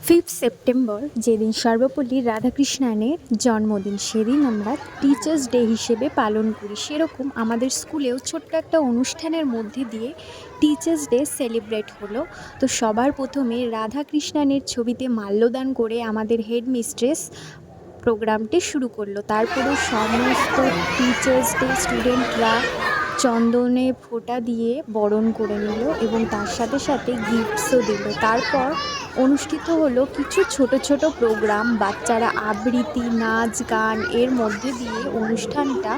5 September যেদিন সর্বপল্লী রাধাকৃষ্ণানের জন্মদিন, সেদিন আমরা টিচার্স ডে হিসেবে পালন করি। সেরকম আমাদের স্কুলেও ছোট্ট একটা অনুষ্ঠানের মধ্যে দিয়ে টিচার্স ডে সেলিব্রেট হলো। তো সবার প্রথমে রাধাকৃষ্ণানের ছবিতে মাল্যদান করে আমাদের হেডমিস্ট্রেস প্রোগ্রামটি শুরু করলো। তারপরে সমস্ত টিচার্স ডে স্টুডেন্টরা চন্দনে ফোঁটা দিয়ে বরণ করে নিল এবং তার সাথে সাথে গিফটসও দিল। তারপর অনুষ্ঠিত হলো কিছু ছোট ছোট প্রোগ্রাম, বাচ্চারা আবৃত্তি, নাচ, গান এর মধ্যে দিয়ে অনুষ্ঠানটা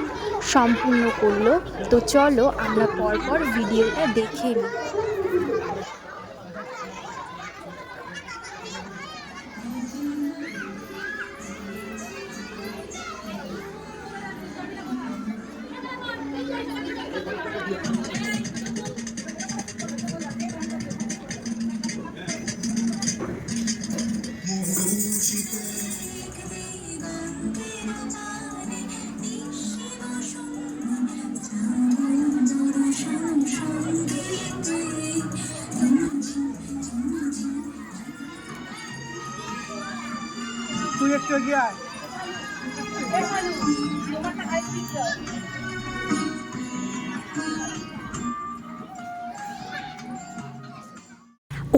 সম্পূর্ণ করলো। তো চলো আমরা পরপর ভিডিওটা দেখে নিই। তুই একটু এগিয়ে আয়।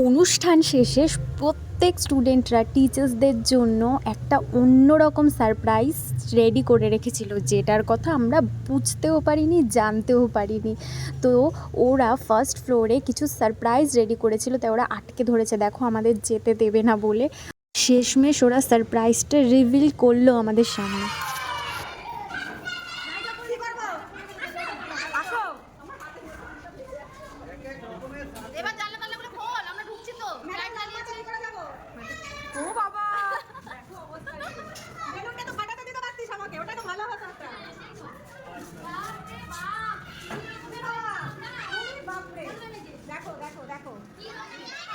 অনুষ্ঠান শেষে প্রত্যেক স্টুডেন্টরা টিচার্সদের জন্য একটা অন্যরকম সারপ্রাইজ রেডি করে রেখেছিল, যেটার কথা আমরা বুঝতেও পারিনি, জানতেও পারিনি। তো ওরা ফার্স্ট ফ্লোরে কিছু সারপ্রাইজ রেডি করেছিল, তাই ওরা আটকে ধরেছে, দেখো আমাদের যেতে দেবে না বলে। শেষমেশ ওরা সারপ্রাইজটা রিভিল করলো আমাদের সামনে।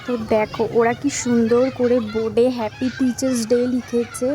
তো দেখো ওরা কি সুন্দর করে বোর্ডে হ্যাপি টিচার্স ডে লিখেছে,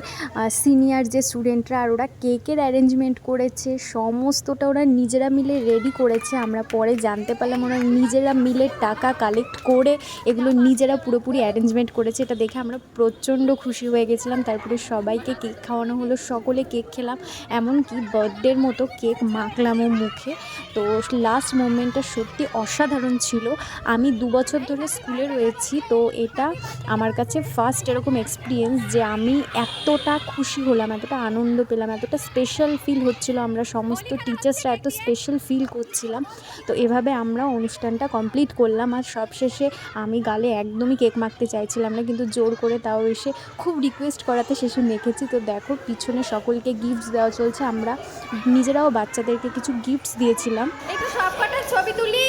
সিনিয়র যে স্টুডেন্টরা, আর ওরা কেকের অ্যারেঞ্জমেন্ট করেছে, সমস্তটা ওরা নিজেরা মিলে রেডি করেছে। আমরা পরে জানতে পারলাম ওরা নিজেরা মিলে টাকা কালেক্ট করে এগুলো নিজেরা পুরোপুরি অ্যারেঞ্জমেন্ট করেছে। এটা দেখে আমরা প্রচণ্ড খুশি হয়ে গেছিলাম। তারপরে সবাইকে কেক খাওয়ানো হলো, সকলে কেক খেলাম, এমনকি বার্থডের মতো কেক মাখলামও মুখে। তো লাস্ট মোমেন্টটা সত্যি অসাধারণ ছিল। আমি 2 বছর ধরে স্কুলে রয়েছি, তো এটা আমার কাছে ফার্স্ট এরকম এক্সপিরিয়েন্স যে আমি এতটা খুশি হলাম, এতটা আনন্দ পেলাম, এতটা স্পেশাল ফিল হচ্ছিল। আমরা সমস্ত টিচার্সরা এত স্পেশাল ফিল করছিলাম। তো এভাবে আমরা অনুষ্ঠানটা কমপ্লিট করলাম। আর সবশেষে আমি গালে একদমই কেক মাখতে চাইছিলাম না, কিন্তু জোর করে তাও এসে খুব রিকোয়েস্ট করাতে শেষে মেখেছি। তো দেখো পিছনে সকলকে গিফটস দেওয়া চলছে, আমরা নিজেরাও বাচ্চাদেরকে কিছু গিফটস দিয়েছিলাম। একটু সবকটার ছবি তুলি।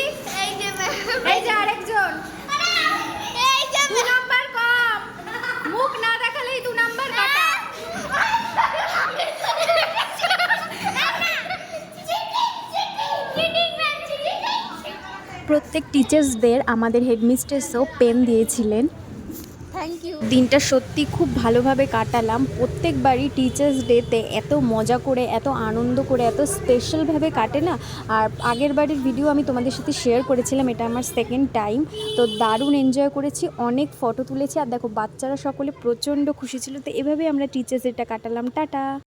এই যে আরেকজন, এই যে 2 নাম্বার কম, মুখ না দেখালেই 2 নাম্বার কাটা। প্রত্যেক টিচার্সদের আমাদের হেডমিস্ট্রেসও পেন দিয়েছিলেন। Thank you. দিনটা সত্যি খুব ভালোভাবে কাটালাম। প্রত্যেকবারই টিচার্স ডেতে এত মজা করে, এত আনন্দ করে, এত স্পেশালভাবে কাটে না। আর আগের বারের ভিডিও আমি তোমাদের সাথে শেয়ার করেছিলাম, এটা আমার সেকেন্ড টাইম। তো দারুণ এনজয় করেছি, অনেক ফটো তুলেছি। আর দেখো বাচ্চারা সকলে প্রচণ্ড খুশি ছিল। তো এভাবেই আমরা টিচার্স ডেটা কাটালাম। টাটা।